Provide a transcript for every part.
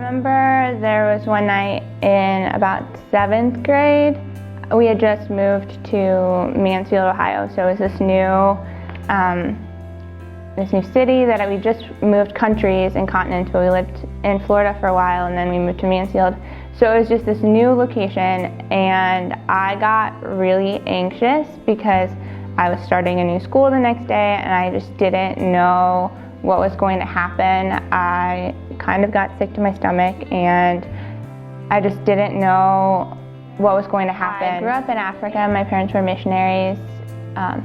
remember there was one night in about 7th grade. We had just moved to Mansfield, Ohio, so it was this new city that we just moved countries and continents, but we lived in Florida for a while and then we moved to Mansfield. So it was just this new location, and I got really anxious because I was starting a new school the next day and I just didn't know what was going to happen. I kind of got sick to my stomach and I just didn't know what was going to happen. I grew up in Africa. My parents were missionaries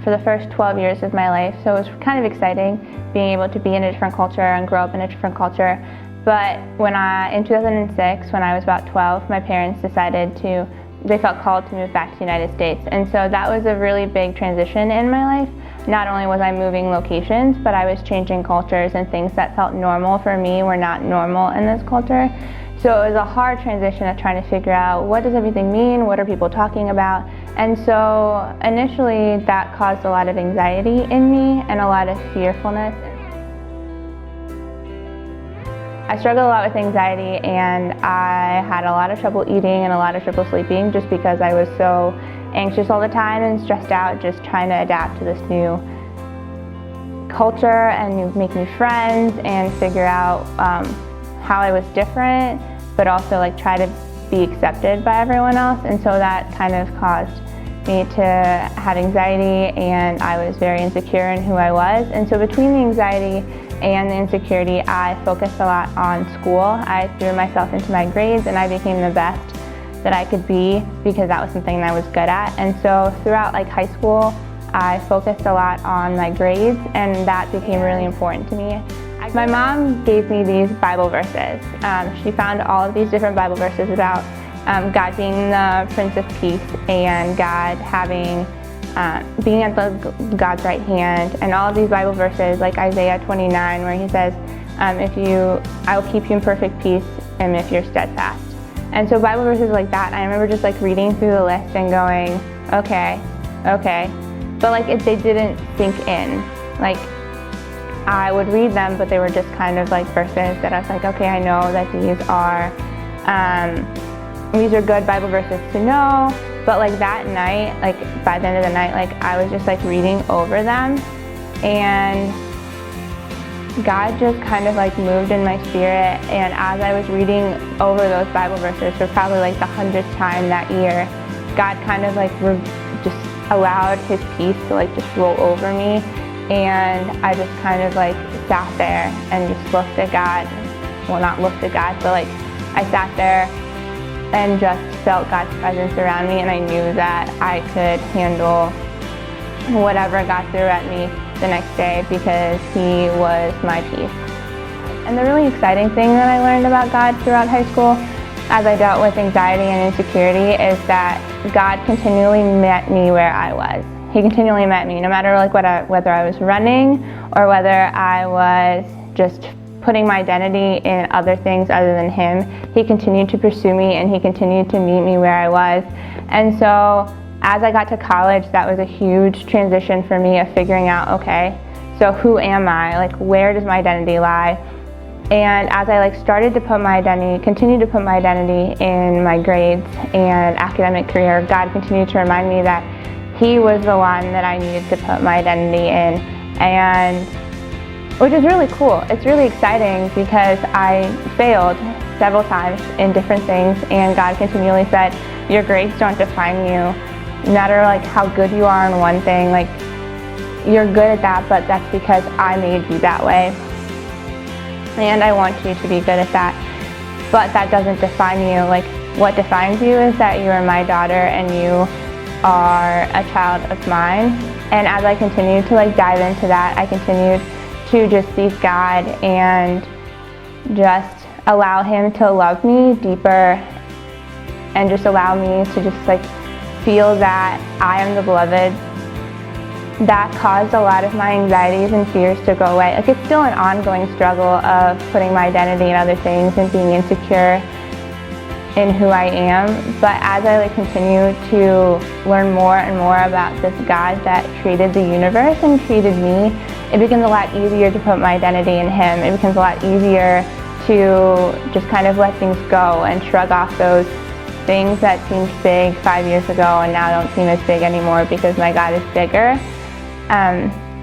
for the first 12 years of my life, so it was kind of exciting being able to be in a different culture and grow up in a different culture. But in 2006, when I was about 12, my parents they felt called to move back to the United States. And so that was a really big transition in my life. Not only was I moving locations, but I was changing cultures, and things that felt normal for me were not normal in this culture. So it was a hard transition of trying to figure out, what does everything mean? What are people talking about? And so initially that caused a lot of anxiety in me and a lot of fearfulness. I struggled a lot with anxiety, and I had a lot of trouble eating and a lot of trouble sleeping just because I was so anxious all the time and stressed out just trying to adapt to this new culture and make new friends and figure out how I was different, but also try to be accepted by everyone else. And so that kind of caused me to have anxiety, and I was very insecure in who I was. And so between the anxiety and the insecurity, I focused a lot on school. I threw myself into my grades and I became the best that I could be because that was something that I was good at. And so throughout high school, I focused a lot on my grades, and that became really important to me. My mom gave me these Bible verses. She found all of these different Bible verses about God being the Prince of Peace and God being at God's right hand, and all of these Bible verses like Isaiah 29, where he says, I will keep you in perfect peace and if you're steadfast. And so Bible verses like that, I remember just reading through the list and going, okay. But they didn't sink in. I would read them, but they were just kind of verses that I was okay, I know that these are good Bible verses to know. But that night, by the end of the night, I was just reading over them, and God just kind of moved in my spirit. And as I was reading over those Bible verses for probably the 100th time that year, God kind of just allowed his peace to just roll over me. And I just kind of sat there and just looked at God. Well, not looked at God, but I sat there and just felt God's presence around me, and I knew that I could handle whatever God threw at me the next day because he was my peace. And the really exciting thing that I learned about God throughout high school as I dealt with anxiety and insecurity is that God continually met me where I was. He continually met me, no matter whether I was running or whether I was just putting my identity in other things other than him. He continued to pursue me, and he continued to meet me where I was. And so as I got to college, that was a huge transition for me of figuring out, okay, so who am I? Where does my identity lie? And as I started to continue to put my identity in my grades and academic career, God continued to remind me that he was the one that I needed to put my identity in, and which is really cool. It's really exciting because I failed several times in different things, and God continually said, your grades don't define you. No matter how good you are in one thing, you're good at that, but that's because I made you that way. And I want you to be good at that. But that doesn't define you. What defines you is that you are my daughter and you are a child of mine. And as I continued to dive into that, I continued to just seek God and just allow him to love me deeper, and just allow me to just feel that I am the beloved. That caused a lot of my anxieties and fears to go away. It's still an ongoing struggle of putting my identity in other things and being insecure in who I am, but as I continue to learn more and more about this God that created the universe and created me, it becomes a lot easier to put my identity in him. It becomes a lot easier to just kind of let things go and shrug off those things that seemed big 5 years ago and now don't seem as big anymore because my God is bigger.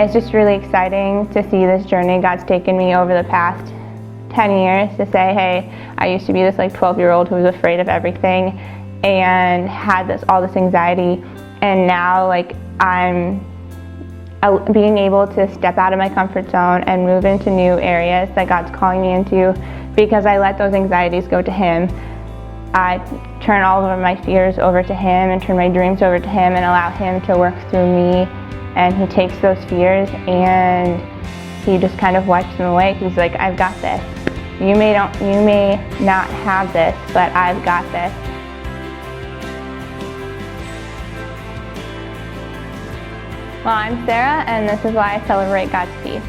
It's just really exciting to see this journey God's taken me over the past 10 years to say, hey, I used to be this like 12-year-old who was afraid of everything and had all this anxiety, and now like I'm being able to step out of my comfort zone and move into new areas that God's calling me into because I let those anxieties go to Him. I turn all of my fears over to Him and turn my dreams over to Him and allow Him to work through me, and He takes those fears and He just kind of wipes them away. He's like, I've got this. You may not have this, but I've got this. Well, I'm Sara, and this is why I celebrate God's peace.